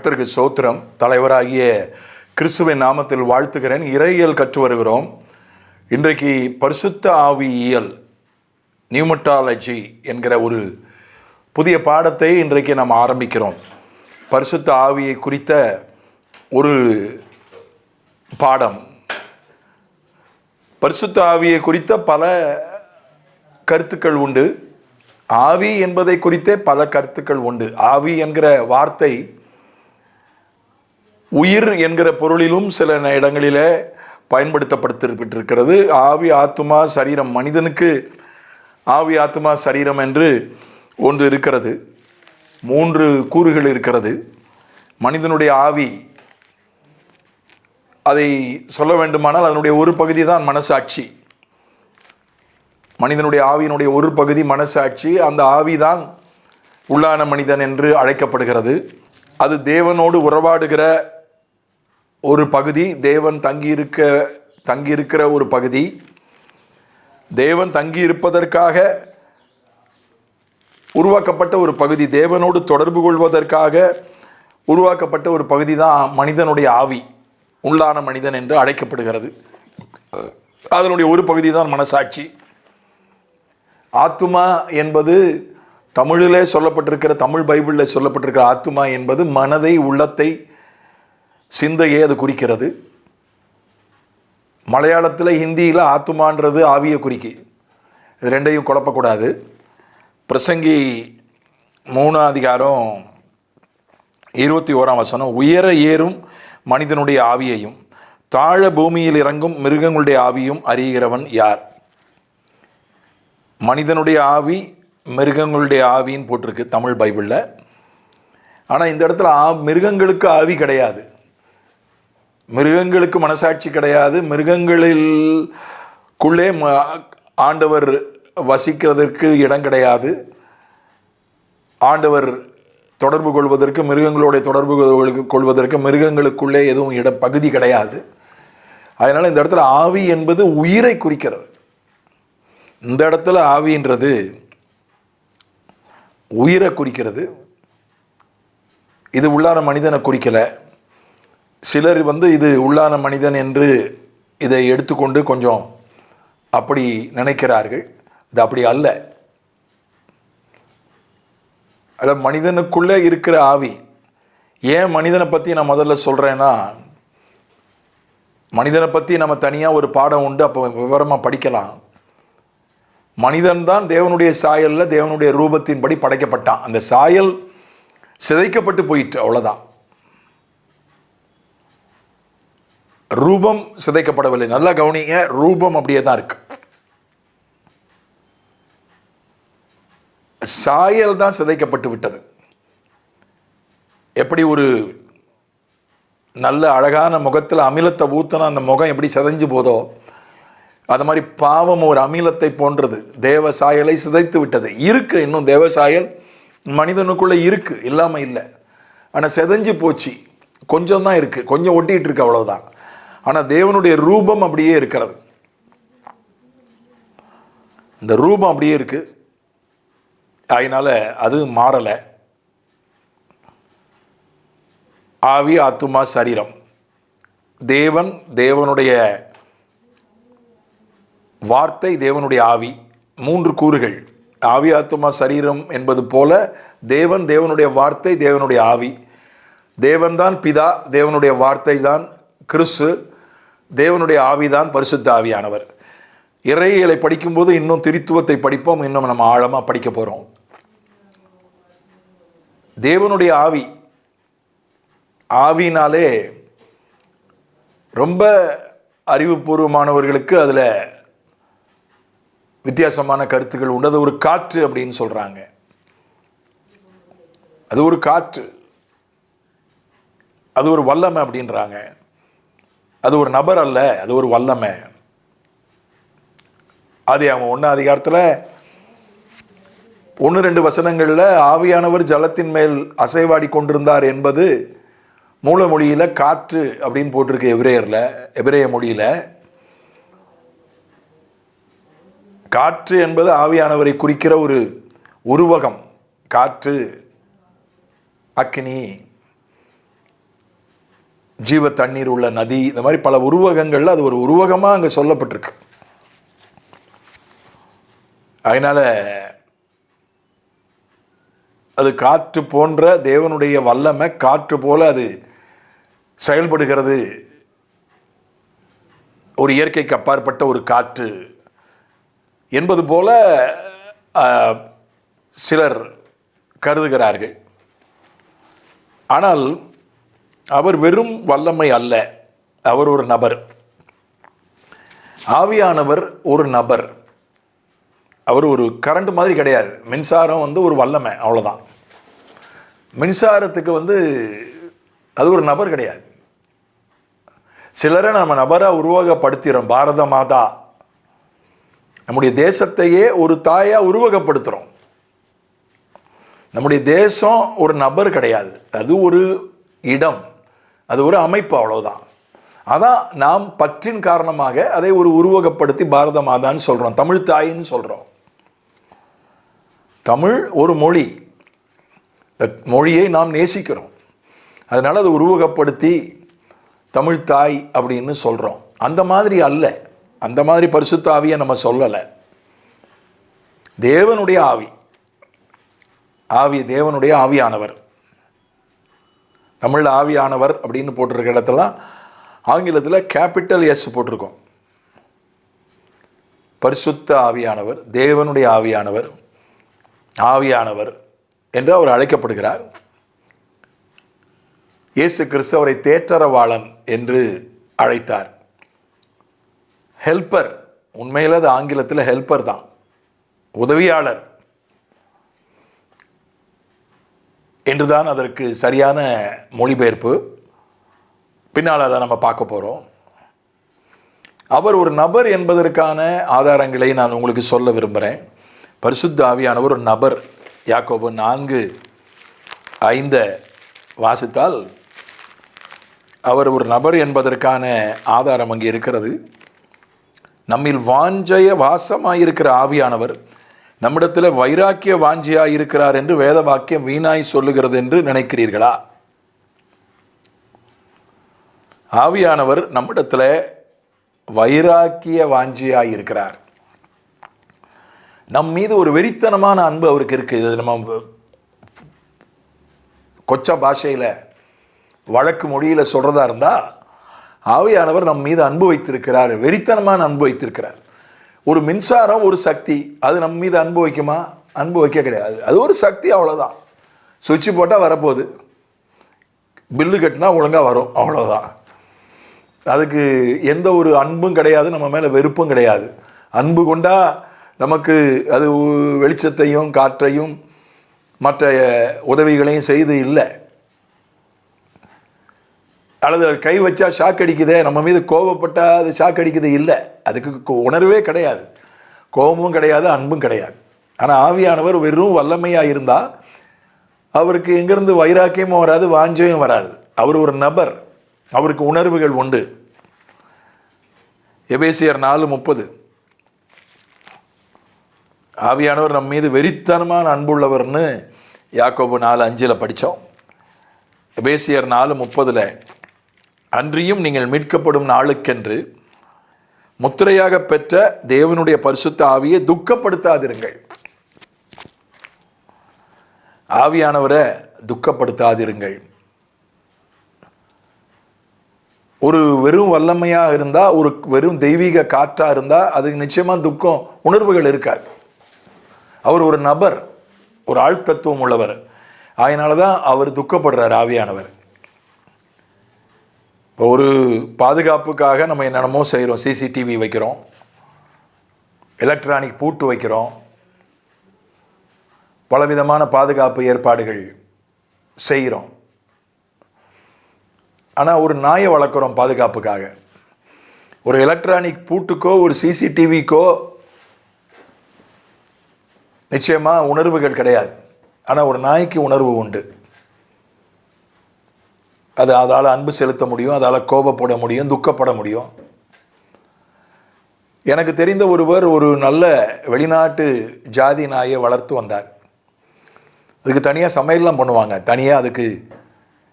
கர்த்தருக்கு ஸ்தோத்திரம். தலைவராகிய கிறிஸ்துவின் நாமத்தில் வாழ்த்துகிறேன். இறையியல் கற்று வருகிறோம். இன்றைக்கு பரிசுத்த ஆவியியல் நியூமட்டாலஜி என்கிற ஒரு புதிய பாடத்தை இன்றைக்கு நாம் ஆரம்பிக்கிறோம். பரிசுத்த ஆவியை குறித்த ஒரு பாடம். பரிசுத்த ஆவியை குறித்த பல கருத்துக்கள் உண்டு. ஆவி என்பதை குறித்தே பல கருத்துக்கள் உண்டு. ஆவி என்கிற வார்த்தை உயிர் என்கிற பொருளிலும் சில இடங்களிலே பயன்படுத்தப்பட்டிருக்கிறது. ஆவி, ஆத்துமா, சரீரம். மனிதனுக்கு ஆவி, ஆத்துமா, சரீரம் என்று ஒன்று இருக்கிறது. 3 கூறுகள் இருக்கிறது. மனிதனுடைய ஆவி, அதை சொல்ல வேண்டுமானால் அதனுடைய ஒரு பகுதி தான் மனசாட்சி. மனிதனுடைய ஆவியினுடைய ஒரு பகுதி மனசாட்சி. அந்த ஆவிதான் உள்ளான மனிதன் என்று அழைக்கப்படுகிறது. அது தேவனோடு உறவாடுகிற ஒரு பகுதி, தேவன் தங்கியிருக்கிற ஒரு பகுதி. தேவன் தங்கியிருப்பதற்காக உருவாக்கப்பட்ட ஒரு பகுதி, தேவனோடு தொடர்பு கொள்வதற்காக உருவாக்கப்பட்ட ஒரு பகுதி தான் மனிதனுடைய ஆவி, உள்ளான மனிதன் என்று அழைக்கப்படுகிறது. அதனுடைய ஒரு பகுதி தான் மனசாட்சி. ஆத்துமா என்பது தமிழிலே சொல்லப்பட்டிருக்கிற, தமிழ் பைபிளில் சொல்லப்பட்டிருக்கிற ஆத்துமா என்பது மனதை, உள்ளத்தை, சிந்தையை அது குறிக்கிறது. மலையாளத்தில், ஹிந்தியில் ஆத்துமான்றது ஆவியை குறிக்கி. இது ரெண்டையும் குழப்பக்கூடாது. பிரசங்கி 3 அதிகாரம் 21ஆம் வசனம், உயர ஏறும் மனிதனுடைய ஆவியையும் தாழ பூமியில் இறங்கும் மிருகங்களுடைய ஆவியும் அறிகிறவன் யார்? மனிதனுடைய ஆவி, மிருகங்களுடைய ஆவின்னு போட்டிருக்கு தமிழ் பைபிளில். ஆனால் இந்த இடத்துல மிருகங்களுக்கு ஆவி கிடையாது, மிருகங்களுக்கு மனசாட்சி கிடையாது. மிருகங்களிலுக்குள்ளே ஆண்டவர் வசிக்கிறதற்கு இடம் கிடையாது. ஆண்டவர் தொடர்பு கொள்வதற்கு, மிருகங்களோட தொடர்பு கொள்வதற்கு மிருகங்களுக்குள்ளே எதுவும் பகுதி கிடையாது. அதனால் இந்த இடத்துல ஆவி என்பது உயிரை குறிக்கிறது. இந்த இடத்துல ஆவின்றது உயிரை குறிக்கிறது. இது உள்ளான மனிதனை குறிக்கலை. சிலர் இது உள்ளான மனிதன் என்று இதை எடுத்துக்கொண்டு கொஞ்சம் அப்படி நினைக்கிறார்கள். இது அப்படி அல்ல. அதாவது மனிதனுக்குள்ளே இருக்கிற ஆவி. ஏன் மனிதனை பற்றி நான் முதல்ல சொல்கிறேன்னா, மனிதனை பற்றி நம்ம தனியாக ஒரு பாடம் உண்டு, அப்போ விவரமாக படிக்கலாம். மனிதன்தான் தேவனுடைய சாயலில், தேவனுடைய ரூபத்தின்படி படைக்கப்பட்டான். அந்த சாயல் சிதைக்கப்பட்டு போயிட்டு, அவ்வளோதான். ரூபம் சிதைக்கப்படவில்லை. நல்லா கவனிங்க, ரூபம் அப்படியே தான் இருக்கு. சாயல் தான் சிதைக்கப்பட்டு விட்டது. எப்படி ஒரு நல்ல அழகான முகத்தில் அமிலத்தை ஊற்றினா அந்த முகம் எப்படி சிதைஞ்சு போதோ, அது மாதிரி பாவம் ஒரு அமிலத்தை போன்றது. தேவ சாயலை சிதைத்து விட்டது. இருக்கு, இன்னும் தேவ சாயல் மனிதனுக்குள்ளே இருக்கு, இல்லாமல் இல்லை. ஆனால் சிதைஞ்சு போச்சு. கொஞ்சம் தான் இருக்கு, கொஞ்சம் ஒட்டிகிட்டு இருக்கு, அவ்வளவுதான். ஆனால் தேவனுடைய ரூபம் அப்படியே இருக்கிறது. இந்த ரூபம் அப்படியே இருக்கு. அதனால அது மாறலை. ஆவி, ஆத்துமா, சரீரம். தேவன், தேவனுடைய வார்த்தை, தேவனுடைய ஆவி. 3 கூறுகள். ஆவி, ஆத்துமா, சரீரம் என்பது போல தேவன், தேவனுடைய வார்த்தை, தேவனுடைய ஆவி. தேவன்தான் பிதா, தேவனுடைய வார்த்தை தான் கிறிஸ்து, தேவனுடைய ஆவிதான் பரிசுத்த ஆவியானவர். இறையியலை படிக்கும்போது இன்னும் திரித்துவத்தை படிப்போம். இன்னும் நம்ம ஆழமாக படிக்க போகிறோம். தேவனுடைய ஆவி, ஆவினாலே ரொம்ப அறிவுபூர்வமானவர்களுக்கு அதில் வித்தியாசமான கருத்துக்கள் உண்டு. அது ஒரு காற்று அப்படின்னு சொல்கிறாங்க. அது ஒரு காற்று, அது ஒரு வல்லமை அப்படின்றாங்க. அது ஒரு நபர் அல்ல, அது ஒரு வல்லமை. அது அவங்க 1 அதிகாரத்தில் 1-2 வசனங்களில் ஆவியானவர் ஜலத்தின் மேல் அசைவாடி கொண்டிருந்தார் என்பது மூல மொழியில் காற்று அப்படின்னு போட்டிருக்கு. எபிரேய மொழியில் காற்று என்பது ஆவியானவரை குறிக்கிற ஒரு உருவகம். காற்று, அக்னி, ஜீவ தண்ணீர் உள்ள நதி, இந்த மாதிரி பல உருவகங்கள்ல அது ஒரு உருவகமாக அங்கே சொல்லப்பட்டிருக்கு. அதனால் அது காற்று போன்ற தேவனுடைய வல்லமை, காற்று போல அது செயல்படுகிறது. ஒரு இயற்கைக்கு அப்பாற்பட்ட ஒரு காற்று என்பது போல சிலர் கருதுகிறார்கள். ஆனால் அவர் வெறும் வல்லமை அல்ல, அவர் ஒரு நபர். ஆவியானவர் ஒரு நபர். அவர் ஒரு கரண்ட் மாதிரி கிடையாது. மின்சாரம் ஒரு வல்லமை, அவ்வளோதான். மின்சாரத்துக்கு அது ஒரு நபர் கிடையாது. சிலரை நம்ம நபராக உருவகப்படுத்துகிறோம். பாரத மாதா, நம்முடைய தேசத்தையே ஒரு தாயாக உருவகப்படுத்துகிறோம். நம்முடைய தேசம் ஒரு நபர் கிடையாது, அது ஒரு இடம், அது ஒரு அமைப்பு, அவ்வளோதான். அதான் நாம் பற்றின் காரணமாக அதை ஒரு உருவகப்படுத்தி பாரத மாதான்னு சொல்கிறோம், தமிழ் தாயின்னு சொல்கிறோம். தமிழ் ஒரு மொழி, மொழியை நாம் நேசிக்கிறோம், அதனால் அதை உருவகப்படுத்தி தமிழ் தாய் அப்படின்னு சொல்கிறோம். அந்த மாதிரி அல்ல, அந்த மாதிரி பரிசுத்த ஆவியை நம்ம சொல்லலை. தேவனுடைய ஆவி, தேவனுடைய ஆவியானவர். தமிழில் ஆவியானவர் அப்படின்னு போட்டிருக்க இடத்துலாம் ஆங்கிலத்தில் கேபிட்டல் எஸ் போட்டிருக்கோம். பரிசுத்த ஆவியானவர், தேவனுடைய ஆவியானவர், ஆவியானவர் என்று அவர் அழைக்கப்படுகிறார். இயேசு கிறிஸ்து அவரை தேற்றரவாளன் என்று அழைத்தார். ஹெல்ப்பர், உண்மையில் அது ஆங்கிலத்தில் ஹெல்ப்பர் தான், உதவியாளர் என்றுதான் அதற்கு சரியான மொழிபெயர்ப்பு. பின்னால் அதை நம்ம பார்க்க போகிறோம். அவர் ஒரு நபர் என்பதற்கான ஆதாரங்களை நான் உங்களுக்கு சொல்ல விரும்புகிறேன். பரிசுத்த ஆவியானவர் ஒரு நபர். யாக்கோபு 4:5 வாசித்தால் அவர் ஒரு நபர் என்பதற்கான ஆதாரம் அங்கே இருக்கிறது. நம்மில் வாஞ்சைய வாசமாயிருக்கிற ஆவியானவர் நம்மிடத்தில் வைராக்கிய வாஞ்சியாய் இருக்கிறார் என்று வேத வாக்கியம் வீணாய் சொல்லுகிறது என்று நினைக்கிறீர்களா? ஆவியானவர் நம்மிடத்தில் வைராக்கிய வாஞ்சியாய் இருக்கிறார். நம் மீது ஒரு வெறித்தனமான அன்பு அவருக்கு இருக்குது. இது நம்ம கொச்ச பாஷையில், வழக்கு மொழியில் சொல்கிறதா இருந்தால், ஆவியானவர் நம் மீது அன்பு வைத்திருக்கிறார், வெறித்தனமான அன்பு வைத்திருக்கிறார். ஒரு மின்சாரம் ஒரு சக்தி, அது நம்ம மீது அன்பு வைக்குமா? அன்பு வைக்க கிடையாது. அது ஒரு சக்தி, அவ்வளோதான். சுவிட்சு போட்டால் வரப்போகுது, பில்லு கட்டினா ஒழுங்காக வரும், அவ்வளோதான். அதுக்கு எந்த ஒரு அன்பும் கிடையாது, நம்ம மேலே வெறுப்பும் கிடையாது. அன்பு கொண்டா நமக்கு அது வெளிச்சத்தையும் காற்றையும் மற்ற உதவிகளையும் செய்து இல்லை. அல்லது கை வச்சா ஷாக் அடிக்குதே, நம்ம மீது கோபப்பட்டால் அது ஷாக் அடிக்குது இல்லை. அதுக்கு உணர்வே கிடையாது, கோபமும் கிடையாது, அன்பும் கிடையாது. ஆனால் ஆவியானவர் வெறும் வல்லமையாக இருந்தால் அவருக்கு எங்கேருந்து வைராக்கியமும் வராது, வாஞ்சையும் வராது. அவர் ஒரு நபர், அவருக்கு உணர்வுகள் உண்டு. எபேசியர் 4:30 ஆவியானவர் நம் மீது வெறித்தனமான அன்புள்ளவர்னு யாக்கோபு 4:5 படித்தோம். எபேசியர் 4:30 அன்றியும் நீங்கள் மீட்கப்படும் நாளுக்கென்று முத்திரையாக பெற்ற தேவனுடைய பரிசுத்த ஆவியை துக்கப்படுத்தாதிருங்கள். ஆவியானவரை துக்கப்படுத்தாதிருங்கள். ஒரு வெறும் வல்லமையாக இருந்தால், ஒரு வெறும் தெய்வீக காற்றாக இருந்தால் அதுக்கு நிச்சயமாக துக்கம் உணர்வுகள் இருக்காது. அவர் ஒரு நபர், ஒரு ஆழ்த்தத்துவம் உள்ளவர். அதனால தான் அவர் துக்கப்படுறார் ஆவியானவர். ஒரு பாதுகாப்புக்காக நம்ம என்னென்னமோ செய்கிறோம். சிசிடிவி வைக்கிறோம், எலக்ட்ரானிக் பூட்டு வைக்கிறோம், பலவிதமான பாதுகாப்பு ஏற்பாடுகள் செய்கிறோம். ஆனால் ஒரு நாயை வளர்க்குறோம் பாதுகாப்புக்காக. ஒரு எலக்ட்ரானிக் பூட்டுக்கோ ஒரு சிசிடிவிக்கோ நிச்சயமாக உணர்வுகள் கிடையாது. ஆனால் ஒரு நாய்க்கு உணர்வு உண்டு. அதால் அன்பு செலுத்த முடியும், அதால் கோபப்பட முடியும், துக்கப்பட முடியும். எனக்கு தெரிந்த ஒருவர் ஒரு நல்ல வெளிநாட்டு ஜாதி நாயை வளர்த்து வந்தார். அதுக்கு தனியாக சமையல்லாம் பண்ணுவாங்க, தனியாக அதுக்கு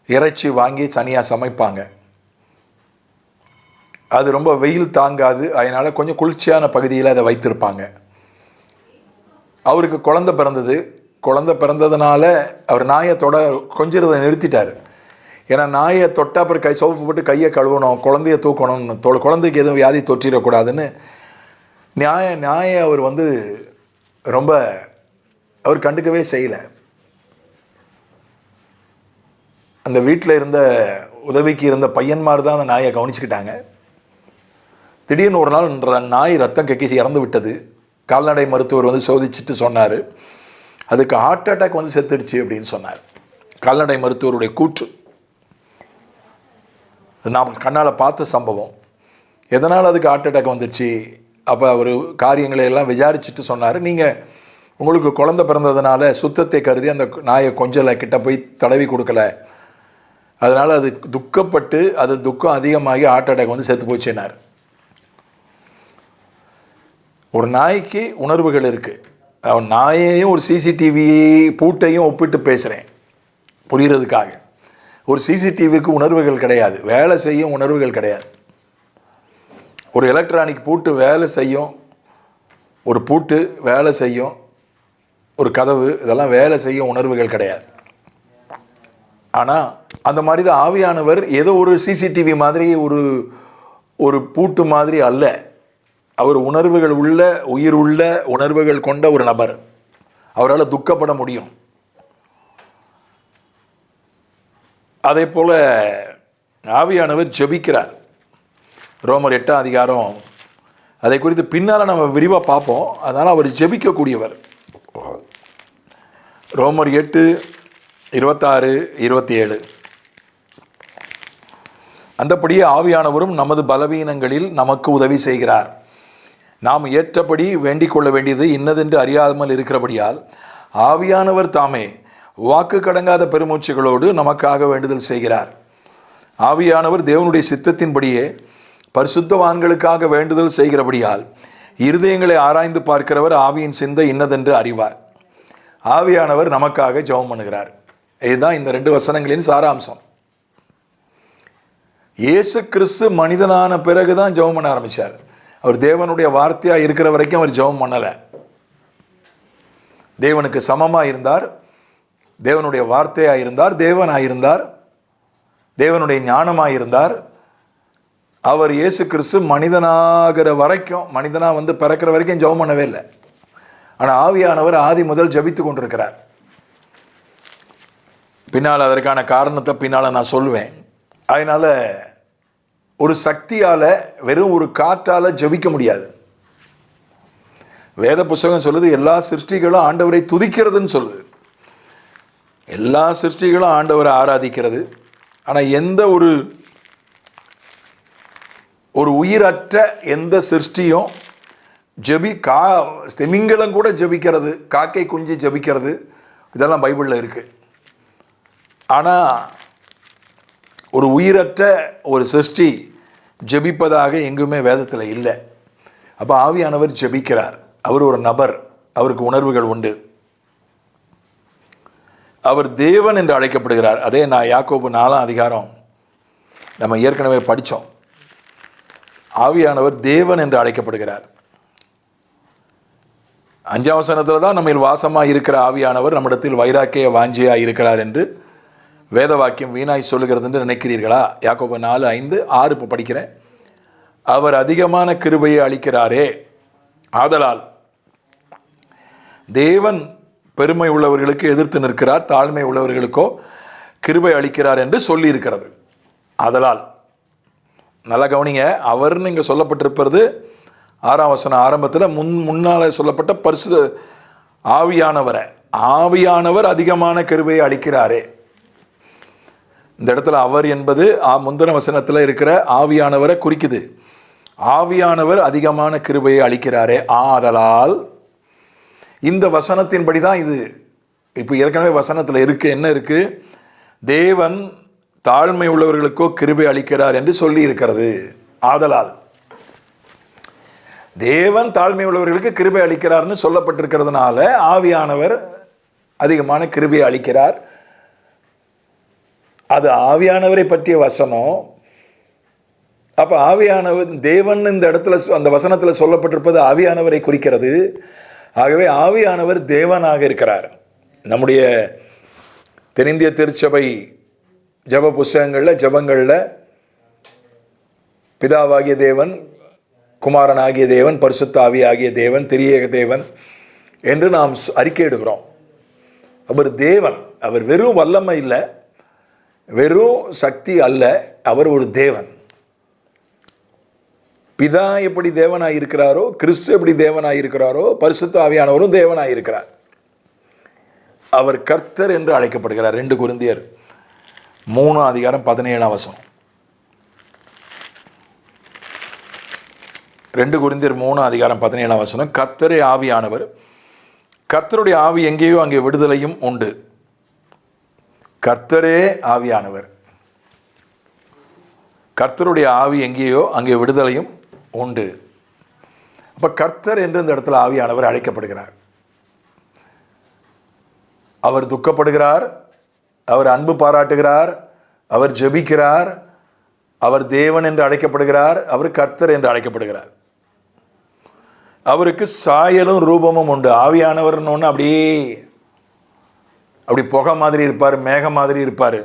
இறைச்சி வாங்கி தனியாக சமைப்பாங்க. அது ரொம்ப வெயில் தாங்காது, அதனால் கொஞ்சம் குளிர்ச்சியான பகுதியில் அதை வைத்திருப்பாங்க. அவருக்கு குழந்தை பிறந்தது. குழந்தை பிறந்ததுனால அவர் நாயை கொஞ்சிறதை நிறுத்திட்டார். ஏன்னா நாயை தொட்ட அப்புறம் சோப்பு போட்டு கையை கழுவணும், குழந்தைய தூக்கணும்னு, குழந்தைக்கு எதுவும் வியாதி தொற்றிடக்கூடாதுன்னு நாயை அவர் ரொம்ப அவர் கண்டுக்கவே செய்யலை. அந்த வீட்டில் இருந்த உதவிக்கு இருந்த பையன்மார் தான் அந்த நாயை கவனிச்சுக்கிட்டாங்க. திடீர்னு ஒரு நாள் நாய் ரத்தம் கக்கி இறந்து விட்டது. கால்நடை மருத்துவர் சோதிச்சுட்டு சொன்னார், அதுக்கு ஹார்ட் அட்டாக் செத்துடுச்சு அப்படின்னு சொன்னார். கால்நடை மருத்துவருடைய கூற்று, நாம் கண்ணால் பார்த்த சம்பவம். எதனால் அதுக்கு ஹார்ட் அட்டாக் வந்துடுச்சு? அப்போ அவர் காரியங்களை எல்லாம் விசாரிச்சுட்டு சொன்னார், நீங்கள் உங்களுக்கு குழந்தை பிறந்ததுனால சுத்தத்தை கருதி அந்த நாயை கொஞ்சலை கிட்ட போய் தடவி கொடுக்கல, அதனால் அது துக்கப்பட்டு அது துக்கம் அதிகமாகி ஹார்ட் அட்டாக் செத்து போச்சுன்னார். ஒரு நாய்க்கு உணர்வுகள் இருக்குது. அவன் நாயையும் ஒரு சிசிடிவி பூட்டையும் ஒப்பிட்டு பேசுகிறேன் புரிகிறதுக்காக. ஒரு சிசிடிவிக்கு உணர்வுகள் கிடையாது, வேலை செய்யும் உணர்வுகள் கிடையாது. ஒரு எலக்ட்ரானிக் பூட்டு வேலை செய்யும், ஒரு பூட்டு வேலை செய்யும், ஒரு கதவு இதெல்லாம் வேலை செய்யும், உணர்வுகள் கிடையாது. ஆனால் அந்த மாதிரி தான் ஆவியானவர் ஏதோ ஒரு சிசிடிவி மாதிரி ஒரு பூட்டு மாதிரி அல்ல. அவர் உணர்வுகள் உள்ள, உயிர் உள்ள உணர்வுகள் கொண்ட ஒரு நபர். அவரால் துக்கப்பட முடியும். அதே போல் ஆவியானவர் ஜெபிக்கிறார். ரோமர் 8ஆம் அதிகாரம் அதை குறித்து பின்னால் நம்ம விரிவாக பார்ப்போம். அதனால் அவர் ஜெபிக்கக்கூடியவர். ரோமர் 8:26-27. அந்தபடியே ஆவியானவரும் நமது பலவீனங்களில் நமக்கு உதவி செய்கிறார். நாம் ஏற்றபடி வேண்டிக் கொள்ள வேண்டியது இன்னதென்று அறியாமல் இருக்கிறபடியால் ஆவியானவர் தாமே வாக்கு கடங்காத பெருமூச்சுகளோடு நமக்காக வேண்டுதல் செய்கிறார். ஆவியானவர் தேவனுடைய சித்தத்தின்படியே பரிசுத்தவான்களுக்காக வேண்டுதல் செய்கிறபடியால் இருதயங்களை ஆராய்ந்து பார்க்கிறவர் ஆவியின் சிந்தை இன்னதென்று அறிவார். ஆவியானவர் நமக்காக ஜெபம் பண்ணுகிறார். இதுதான் இந்த 2 வசனங்களின் சாராம்சம். இயேசு கிறிஸ்து மனிதனான பிறகுதான் ஜெபம் பண்ண ஆரம்பித்தார். அவர் தேவனுடைய வார்த்தையாக இருக்கிற வரைக்கும் அவர் ஜெபம் பண்ணலை. தேவனுக்கு சமமாக இருந்தார், தேவனுடைய வார்த்தையாக இருந்தார், தேவனாக இருந்தார், தேவனுடைய ஞானமாக இருந்தார். அவர் இயேசு கிறிஸ்து மனிதனாகிற வரைக்கும், மனிதனாக பிறக்கிற வரைக்கும் ஜெபம் பண்ணவே இல்லை. ஆனால் ஆவியானவர் ஆதி முதல் ஜெபித்து கொண்டிருக்கிறார். பின்னால் அதற்கான காரணத்தை பின்னால் நான் சொல்லுவேன். அதனால் ஒரு சக்தியால், வெறும் ஒரு காற்றால் ஜெபிக்க முடியாது. வேத புஸ்தகம் சொல்லுது எல்லா சிருஷ்டிகளும் ஆண்டவரை துதிக்கிறதுன்னு சொல்லுது. எல்லா சிருஷ்டிகளும் ஆண்டவரை ஆராதிக்கிறது. ஆனால் எந்த ஒரு உயிரற்ற எந்த சிருஷ்டியும் திமிங்கலம் கூட ஜெபிக்கிறது, காக்கை குஞ்சு ஜெபிக்கிறது, இதெல்லாம் பைபிளில் இருக்குது. ஆனால் ஒரு உயிரற்ற ஒரு சிருஷ்டி ஜெபிப்பதாக எங்குமே வேதத்தில் இல்லை. அப்போ ஆவியானவர் ஜெபிக்கிறார். அவர் ஒரு நபர், அவருக்கு உணர்வுகள் உண்டு. அவர் தேவன் என்று அழைக்கப்படுகிறார். அதே நான் யாக்கோபு 4ஆம் அதிகாரம் நம்ம ஏற்கனவே படித்தோம். ஆவியானவர் தேவன் என்று அழைக்கப்படுகிறார். 5ஆம் வசனத்தில் தான் நம்ம வாசமாக இருக்கிற ஆவியானவர் நம்மிடத்தில் வைராக்கிய வாஞ்சியாக இருக்கிறார் என்று வேத வாக்கியம் வீணாய் சொல்லுகிறது என்று நினைக்கிறீர்களா? யாக்கோபு 4:5-6 இப்போ படிக்கிறேன். அவர் அதிகமான கிருபையை அளிக்கிறாரே, ஆதலால் தேவன் பெருமை உள்ளவர்களுக்கு எதிர்த்து நிற்கிறார், தாழ்மை உள்ளவர்களுக்கோ கிருபை அளிக்கிறார் என்று சொல்லி இருக்கிறது. ஆதலால் நல்லா கவனிங்க, அவர்னு இங்கே சொல்லப்பட்டிருப்பது 6ஆம் வசனம் ஆரம்பத்தில் முன்னால் சொல்லப்பட்ட பரிசுத்த ஆவியானவர் அதிகமான கிருபையை அளிக்கிறாரே. இந்த இடத்துல அவர் என்பது முந்தின வசனத்தில் இருக்கிற ஆவியானவரை குறிக்குது. ஆவியானவர் அதிகமான கிருபையை அளிக்கிறாரே, ஆதலால். இந்த வசனத்தின்படி தான் இது இப்போ ஏற்கனவே வசனத்தில் இருக்கு. என்ன இருக்கு? தேவன் தாழ்மை உள்ளவர்களுக்கோ கிருபை அளிக்கிறார் என்று சொல்லி இருக்கிறது. ஆதலால் தேவன் தாழ்மை உள்ளவர்களுக்கு கிருபை அளிக்கிறார்னு சொல்லப்பட்டிருக்கிறதுனால ஆவியானவர் அதிகமான கிருபையை அளிக்கிறார். அது ஆவியானவரை பற்றிய வசனம். அப்போ ஆவியானவர் தேவன் இந்த இடத்துல அந்த வசனத்தில் சொல்லப்பட்டிருப்பது ஆவியானவரை குறிக்கிறது. ஆகவே ஆவியானவர் தேவனாக இருக்கிறார். நம்முடைய தென்னிந்திய திருச்சபை ஜப புஸ்தகங்களில் ஜபங்களில் பிதாவாகிய தேவன், குமாரனாகிய தேவன், பரிசுத்த ஆவி ஆகிய தேவன், திரியேக தேவன் என்று நாம் அறிக்கையிடுகிறோம். அவர் தேவன். அவர் வெறும் வல்லமை இல்லை, வெறும் சக்தி அல்ல, அவர் ஒரு தேவன். பிதா எப்படி தேவனாய் இருக்கிறாரோ, கிறிஸ்து எப்படி தேவனாய் இருக்கிறாரோ, பரிசுத்த ஆவியானவரும் தேவனாய் இருக்கிறார். அவர் கர்த்தர் என்று அழைக்கப்படுகிறார். 2 கொரிந்தியர் 3:17 2 கொரிந்தியர் 3:17 கர்த்தரே ஆவியானவர். கர்த்தருடைய ஆவி எங்கேயோ அங்கே விடுதலையும் உண்டு. கர்த்தரே ஆவியானவர். கர்த்தருடைய ஆவி எங்கேயோ அங்கே விடுதலையும் உண்டு. அப்போ கர்த்தர் என்று இந்த இடத்துல ஆவியானவர் அழைக்கப்படுகிறார். அவர் துக்கப்படுகிறார், அவர் அன்பு பாராட்டுகிறார், அவர் ஜெபிக்கிறார், அவர் தேவன் என்று அழைக்கப்படுகிறார், அவர் கர்த்தர் என்று அழைக்கப்படுகிறார். அவருக்கு சாயலும் ரூபமும் உண்டு. ஆவியானவர்னு ஒன்று அப்படி புகை மாதிரி இருப்பார், மேகம் மாதிரி இருப்பார்,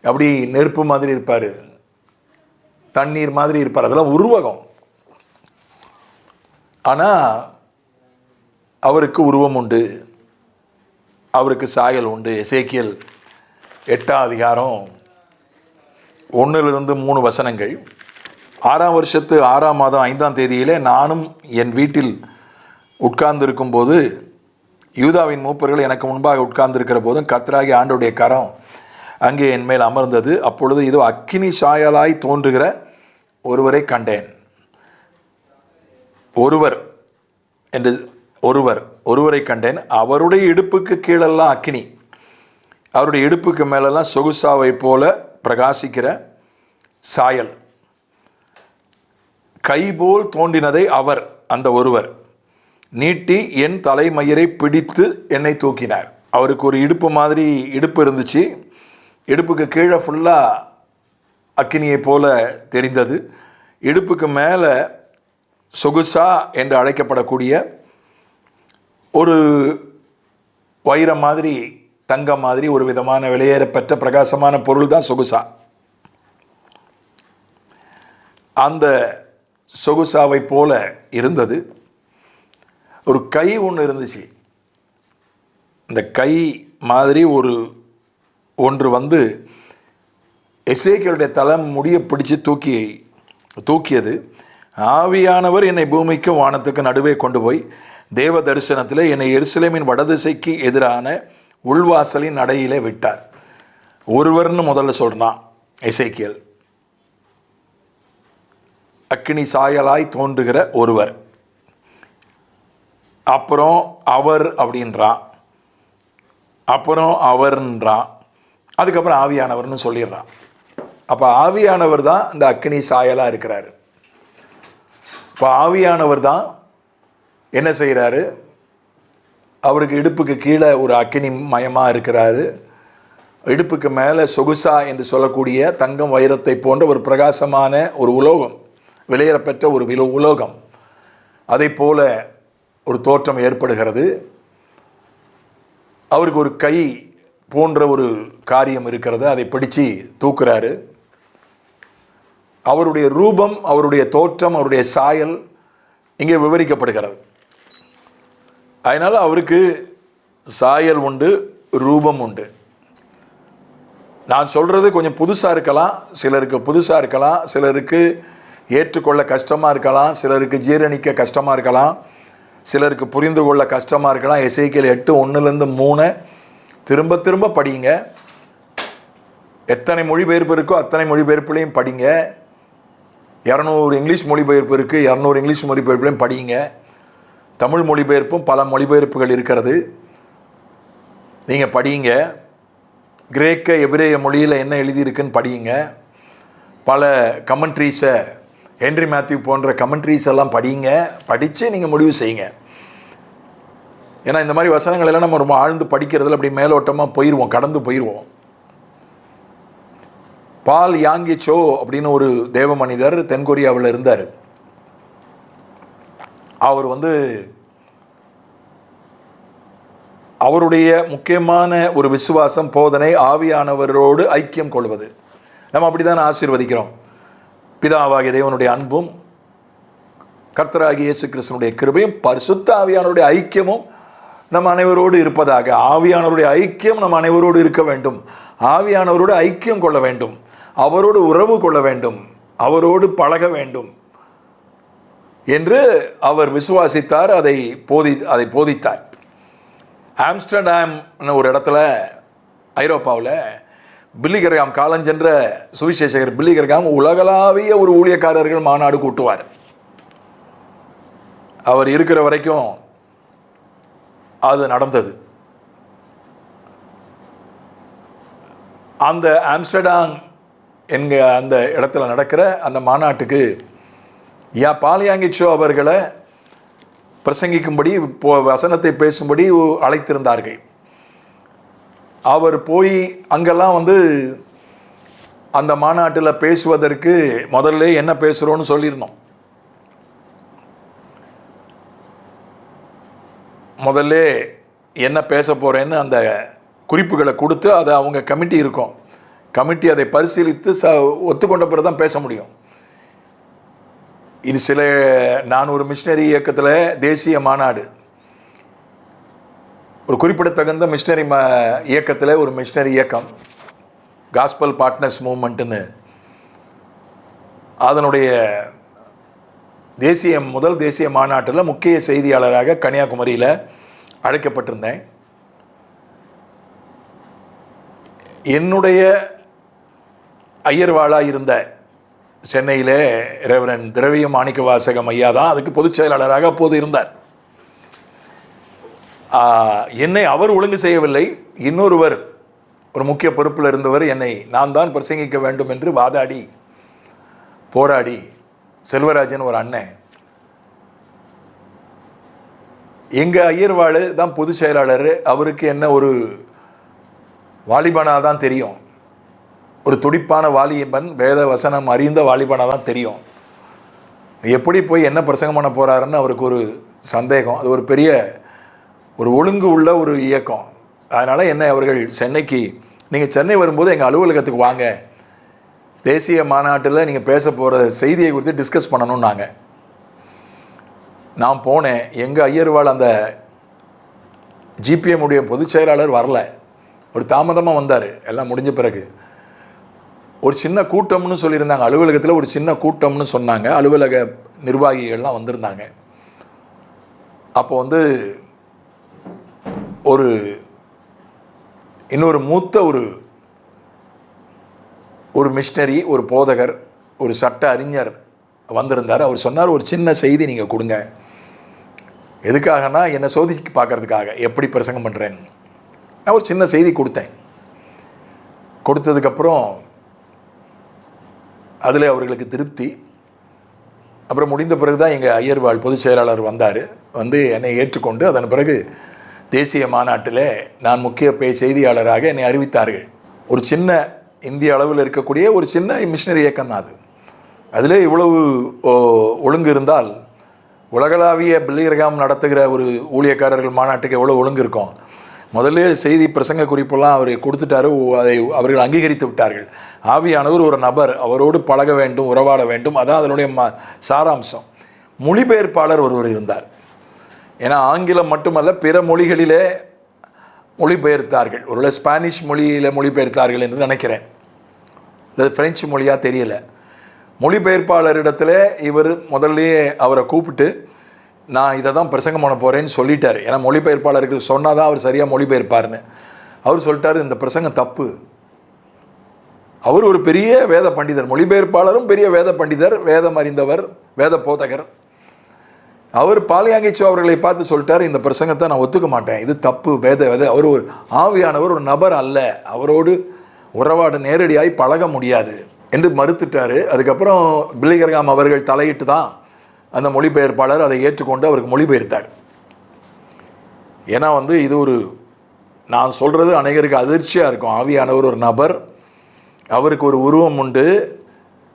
அப்படி நெருப்பு மாதிரி இருப்பார், தண்ணீர் மாதிரி இருப்பார். அதெல்லாம் உருவகம். ஆனால் அவருக்கு உருவம் உண்டு, அவருக்கு சாயல் உண்டு. எசேக்கியேல் 8:1-3 6ஆம் வருஷத்து 6ஆம் மாதம் 5ஆம் தேதியிலே நானும் என் வீட்டில் உட்கார்ந்திருக்கும் போது யூதாவின் மூப்பர்கள் எனக்கு முன்பாக உட்கார்ந்திருக்கிற போதும் கர்த்தராகிய ஆண்டவருடைய கரம் அங்கே என் மேல் அமர்ந்தது. அப்பொழுது இதோ அக்கினி சாயலாய் தோன்றுகிற ஒருவரை கண்டேன். ஒருவரை கண்டேன். அவருடைய இடுப்புக்கு கீழெல்லாம் அக்கினி, அவருடைய இடுப்புக்கு மேலெல்லாம் சொகுசாவை போல பிரகாசிக்கிற சாயல். கைபோல் தோன்றினதை அவர், அந்த ஒருவர், நீட்டி என் தலைமயிரை பிடித்து என்னை தூக்கினார். அவருக்கு ஒரு இடுப்பு மாதிரி இடுப்பு இருந்துச்சு. இடுப்புக்கு கீழே ஃபுல்லாக அக்கினியை போல தெரிந்தது. இடுப்புக்கு மேலே சொகுசா என்று அழைக்கப்படக்கூடிய ஒரு வைரம் மாதிரி, தங்கம் மாதிரி ஒரு விதமான வெளியேறப்பெற்ற பிரகாசமான பொருள் தான் சொகுசா. அந்த சொகுசாவை போல இருந்தது. ஒரு கை ஒன்று இருந்துச்சு. இந்த கை மாதிரி ஒன்று வந்து எசேக்கியேலுடைய தலை முடிய பிடிச்சு தூக்கியது. ஆவியானவர் என்னை பூமிக்கு வானத்துக்கு நடுவே கொண்டு போய் தேவ தரிசனத்தில் என்னை எருசலேமின் வடதிசைக்கு எதிரான உள்வாசலின் நடையிலே விட்டார். ஒருவர்னு முதல்ல சொல்கிறான் எசேக்கியேல். அக்கினி சாயலாய் தோன்றுகிற ஒருவர். அப்புறம் அவர் அப்படின்றான், அப்புறம் அவர்ன்றான், அதுக்கப்புறம் ஆவியானவர்னு சொல்லிடுறான். அப்போ ஆவியானவர் தான் இந்த அக்கினி சாயலாக இருக்கிறாரு. இப்போ ஆவியானவர் தான் என்ன செய்கிறாரு? அவருக்கு இடுப்புக்கு கீழே ஒரு அக்கினி மயமாக இருக்கிறாரு. இடுப்புக்கு மேலே சொகுசா என்று சொல்லக்கூடிய தங்கம் வைரத்தை போன்ற ஒரு பிரகாசமான ஒரு உலோகம், வெளியேறப்பெற்ற ஒரு உலோகம், அதை போல ஒரு தோற்றம் ஏற்படுகிறது. அவருக்கு ஒரு கை போன்ற ஒரு காரியம் இருக்கிறது, அதை பிடிச்சு தூக்குறாரு. அவருடைய ரூபம், அவருடைய தோற்றம், அவருடைய சாயல் இங்கே விவரிக்கப்படுகிறது. அதனால் அவருக்கு சாயல் உண்டு, ரூபம் உண்டு. நான் சொல்கிறது கொஞ்சம் புதுசாக இருக்கலாம், சிலருக்கு புதுசாக இருக்கலாம், சிலருக்கு ஏற்றுக்கொள்ள கஷ்டமாக இருக்கலாம், சிலருக்கு ஜீரணிக்க கஷ்டமாக இருக்கலாம், சிலருக்கு புரிந்து கொள்ள கஷ்டமாக இருக்கலாம். எசேக்கியேல் 8:1-3 திரும்ப திரும்ப படிங்க. எத்தனை மொழிபெயர்ப்பு இருக்கோ அத்தனை மொழிபெயர்ப்புலையும் படிங்க. 200 இங்கிலீஷ் மொழிபெயர்ப்பு இருக்குது, 200 இங்கிலீஷ் மொழிபெயர்ப்புலையும் படிங்க. தமிழ் மொழிபெயர்ப்பும் பல மொழிபெயர்ப்புகள் இருக்கிறது, நீங்கள் படிங்க. கிரேக்க எபிரேய மொழியில் என்ன எழுதியிருக்குன்னு படிங்க. பல கமெண்ட்ரீஸை, ஹென்ரி மேத்யூ போன்ற கமெண்ட்ரீஸ் எல்லாம் படிங்க. படித்து நீங்கள் முடிவு செய்யுங்க. ஏன்னா இந்த மாதிரி வசனங்கள் எல்லாம் நம்ம ரொம்ப ஆழ்ந்து படிக்கிறதுல அப்படி மேலோட்டமாக போயிடுவோம், கடந்து போயிடுவோம். பால் யாங்கி சோ அப்படின்னு ஒரு தேவ மனிதர் தென்கொரியாவில் இருந்தார். அவர் அவருடைய முக்கியமான ஒரு விசுவாசம், போதனை ஆவியானவரோடு ஐக்கியம் கொள்வது. நம்ம அப்படிதான் ஆசீர்வதிக்கிறோம். பிதாவாகிய தேவனுடைய அன்பும் கர்த்தராகிய இயேசு கிறிஸ்துவினுடைய கிருபையும் பரிசுத்த ஆவியானவருடைய ஐக்கியமும் நம் அனைவரோடு இருப்பதாக. ஆவியானவருடைய ஐக்கியம் நம் அனைவரோடு இருக்க வேண்டும். ஆவியானவரோடு ஐக்கியம் கொள்ள வேண்டும், அவரோடு உறவு கொள்ள வேண்டும், அவரோடு பழக வேண்டும் என்று அவர் விசுவாசித்தார். அதை போதித்தார். ஆம்ஸ்டர்டாம் ஒரு இடத்துல ஐரோப்பாவில் பில்லிகர்காம், காலஞ்சென்ற சுவிசேஷகர் பில்லிகர்காம் உலகளாவிய ஒரு ஊழியக்காரர்கள் மாநாடு கூட்டுவார். அவர் இருக்கிற வரைக்கும் அது நடந்தது. அந்த ஆம்ஸ்டர்டாம் அந்த இடத்துல நடக்கிற அந்த மாநாட்டுக்கு பால் யாங்கி சோ அவர்களை பிரசங்கிக்கும்படி, வசனத்தை பேசும்படி அழைத்திருந்தார்கள். அவர் போய் அங்கெல்லாம் அந்த மாநாட்டில் பேசுவதற்கு முதல்ல என்ன பேசுகிறோன்னு சொல்லியிருந்தோம். முதல்ல என்ன பேச போகிறேன்னு அந்த குறிப்புகளை கொடுத்து, அதை அவங்க கமிட்டி இருக்கும், கமிட்டி அதை பரிசீலித்து ஒத்துக்கொண்ட பிறகு தான் பேச முடியும். இது நான் ஒரு மிஷினரி இயக்கத்தில் தேசிய மாநாடு, ஒரு குறிப்பிடத்தகுந்த மிஷினரி இயக்கத்தில் ஒரு மிஷினரி இயக்கம், காஸ்பல் பார்ட்னர்ஸ் மூவ்மெண்ட்டுன்னு, அதனுடைய முதல் தேசிய மாநாட்டில் முக்கிய செய்தியாளராக கன்னியாகுமரியில் அழைக்கப்பட்டிருந்தேன். என்னுடைய ஐயர்வாளாக இருந்த சென்னையில் ரெவரண்ட் திரவியம் மாணிக்க வாசகம் ஐயா தான் அதுக்கு பொதுச் செயலாளராக அப்போது இருந்தார். என்னை அவர் ஒழுங்கு செய்யவில்லை, இன்னொருவர் ஒரு முக்கிய பொறுப்பில் இருந்தவர் என்னை நான் தான் பிரசங்கிக்க வேண்டும் என்று வாதாடி போராடி, செல்வராஜன் ஒரு அண்ணன், எங்கள் ஐயர்வாள் தான் பொதுச் செயலாளர், அவருக்கு என்ன ஒரு வாலிபனாக தான் தெரியும், ஒரு துடிப்பான வாலிபன், வேத வசனம் அறிந்த வாலிபனாக தான் தெரியும். எப்படி போய் என்ன பிரசங்கம் பண்ண போகிறாருன்னு அவருக்கு ஒரு சந்தேகம். அது ஒரு பெரிய ஒரு ஒழுங்கு உள்ள ஒரு இயக்கம். அதனால் என்ன அவர்கள் சென்னைக்கு, நீங்கள் சென்னை வரும்போது எங்கள் அலுவலகத்துக்கு வாங்க, தேசிய மாநாட்டில் நீங்கள் பேச போகிற செய்தியை குறித்து டிஸ்கஸ் பண்ணணும்னாங்க. நான் போனேன். எங்கள் ஐயர்வாள் அந்த GPM உடைய பொதுச் செயலாளர் வரல, ஒரு தாமதமாக வந்தார். எல்லாம் முடிஞ்ச பிறகு ஒரு சின்ன கூட்டம்னு சொல்லியிருந்தாங்க, அலுவலகத்தில் ஒரு சின்ன கூட்டம்னு சொன்னாங்க, அலுவலக நிர்வாகிகள்லாம் வந்திருந்தாங்க. அப்போ ஒரு இன்னொரு மூத்த ஒரு மிஷினரி, ஒரு போதகர், ஒரு சட்ட அறிஞர் வந்திருந்தார். அவர் சொன்னார், ஒரு சின்ன செய்தி நீங்கள் கொடுங்க. எதுக்காகனா என்னை சோதிச்சு பார்க்கறதுக்காக, எப்படி பிரசங்கம் பண்ணுறேன்னு. நான் ஒரு சின்ன செய்தி கொடுத்தேன். கொடுத்ததுக்கப்புறம் அதில் அவர்களுக்கு திருப்தி. அப்புறம் முடிந்த பிறகு தான் எங்கள் ஐயர்வாள் பொதுச் செயலாளர் வந்தார். என்னை ஏற்றுக்கொண்டு அதன் பிறகு தேசிய மாநாட்டில் நான் முக்கிய செய்தியாளராக என்னை அறிவித்தார்கள். ஒரு சின்ன இந்திய அளவில் இருக்கக்கூடிய ஒரு சின்ன மிஷினரி இயக்கம் தான் அது. அதில் இவ்வளவு ஒழுங்கு இருந்தால் உலகளாவிய பில்லிகர்காம் நடத்துகிற ஒரு ஊழியக்காரர்கள் மாநாட்டுக்கு எவ்வளோ ஒழுங்கு இருக்கும். முதல்ல செய்தி பிரசங்க குறிப்பெல்லாம் அவர் கொடுத்துட்டாரு, அதை அவர்கள் அங்கீகரித்து விட்டார்கள். ஆவியானவர் ஒரு நபர், அவரோடு பழக வேண்டும், உறவாட வேண்டும், அதான் அதனுடைய சாராம்சம். மொழிபெயர்ப்பாளர் ஒருவர் இருந்தார். ஏன்னா ஆங்கிலம் மட்டுமல்ல, பிற மொழிகளிலே மொழிபெயர்த்தார்கள். ஒருவேளை ஸ்பானிஷ் மொழியில் மொழிபெயர்த்தார்கள் என்று நினைக்கிறேன், அது பிரெஞ்சு மொழியாக தெரியல. மொழிபெயர்ப்பாளரிடத்தில் இவர் முதல்லையே அவரை கூப்பிட்டு, நான் இதை தான் பிரசங்கம் பண்ண போகிறேன்னு சொல்லிட்டார். ஏன்னா மொழிபெயர்ப்பாளருக்கு சொன்னால் தான் அவர் சரியாக மொழிபெயர்ப்பார்னு. அவர் சொல்லிட்டார், இந்த பிரசங்கம் தப்பு. அவர் ஒரு பெரிய வேத பண்டிதர், மொழிபெயர்ப்பாளரும் பெரிய வேத பண்டிதர், வேதம் அறிந்தவர், வேத போதகர். அவர் பால் யாங்கி சோ அவர்களை பார்த்து சொல்லிட்டார், இந்த பிரசங்கத்தை நான் ஒத்துக்க மாட்டேன், இது தப்பு. அவர் ஒரு ஆவியானவர், ஒரு நபர் அல்ல, அவரோடு உறவாட நேரடியாய் பழக முடியாது என்று மறுத்துட்டார். அதுக்கப்புறம் பில்லிகர்காம் அவர்கள் தலையிட்டு தான் அந்த மொழிபெயர்ப்பாளர் அதை ஏற்றுக்கொண்டு அவருக்கு மொழிபெயர்த்தார். ஏன்னா இது நான் சொல்கிறது அநேகருக்கு அதிர்ச்சியாக இருக்கும். ஆவியானவர் ஒரு நபர், அவருக்கு ஒரு உருவம் உண்டு,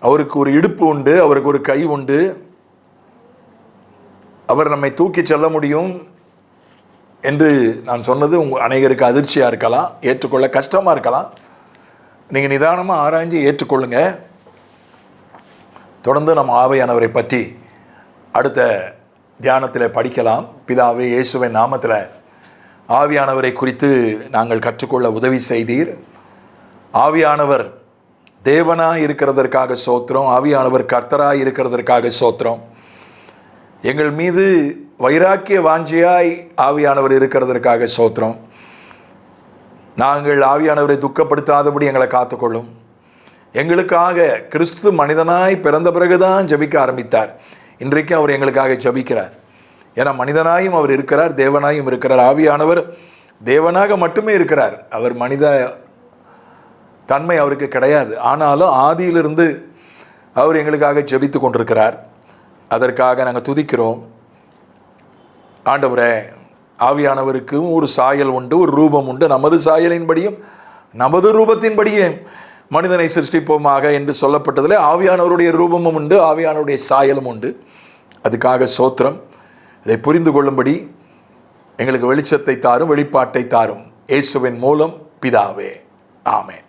அவருக்கு ஒரு இடுப்பு உண்டு, அவருக்கு ஒரு கை உண்டு. அவர் நம்மை தூக்கி செல்ல முடியும் என்று நான் சொன்னது அநேகருக்கு அதிர்ச்சியாக இருக்கலாம், ஏற்றுக்கொள்ள கஷ்டமாக இருக்கலாம். நீங்கள் நிதானமாக ஆராய்ஞ்சு ஏற்றுக்கொள்ளுங்க. தொடர்ந்து நம்ம ஆவியானவரை பற்றி அடுத்த தியானத்தில் படிக்கலாம். பிதாவே, இயேசுவின் நாமத்தில் ஆவியானவரை குறித்து நாங்கள் கற்றுக்கொள்ள உதவி செய்தீர். ஆவியானவர் தேவனாக இருக்கிறதற்காக சோத்திரம், ஆவியானவர் கர்த்தராக இருக்கிறதற்காக சோத்திரம். எங்கள் மீது வைராக்கிய வாஞ்சியாய் ஆவியானவர் இருக்கிறதற்காக சோத்திரம். நாங்கள் ஆவியானவரை துக்கப்படுத்தாதபடி எங்களை காத்துக்கொள்ளும். எங்களுக்காக கிறிஸ்து மனிதனாய் பிறந்த பிறகுதான் ஜபிக்க ஆரம்பித்தார். இன்றைக்கு அவர் எங்களுக்காக ஜபிக்கிறார். ஏன்னா மனிதனாயும் அவர் இருக்கிறார், தேவனாயும் இருக்கிறார். ஆவியானவர் தேவனாக மட்டுமே இருக்கிறார், அவர் மனித தன்மை அவருக்கு கிடையாது. ஆனாலும் ஆதியிலிருந்து அவர் எங்களுக்காக ஜபித்து கொண்டிருக்கிறார். அதற்காக நாங்கள் துதிக்கிறோம். ஆண்டவரே, ஆவியானவருக்கு ஒரு சாயல் உண்டு, ஒரு ரூபம் உண்டு. நமது சாயலின்படியும் நமது ரூபத்தின்படியே மனிதனை சிருஷ்டிப்போமாக என்று சொல்லப்பட்டதில் ஆவியானவருடைய ரூபமும் உண்டு, ஆவியானவருடைய சாயலும் உண்டு. அதுக்காக சோத்திரம். இதை புரிந்து கொள்ளும்படி எங்களுக்கு வெளிச்சத்தை தாரும், வெளிப்பாட்டை தாரும். இயேசுவின் மூலம் பிதாவே, ஆமென்.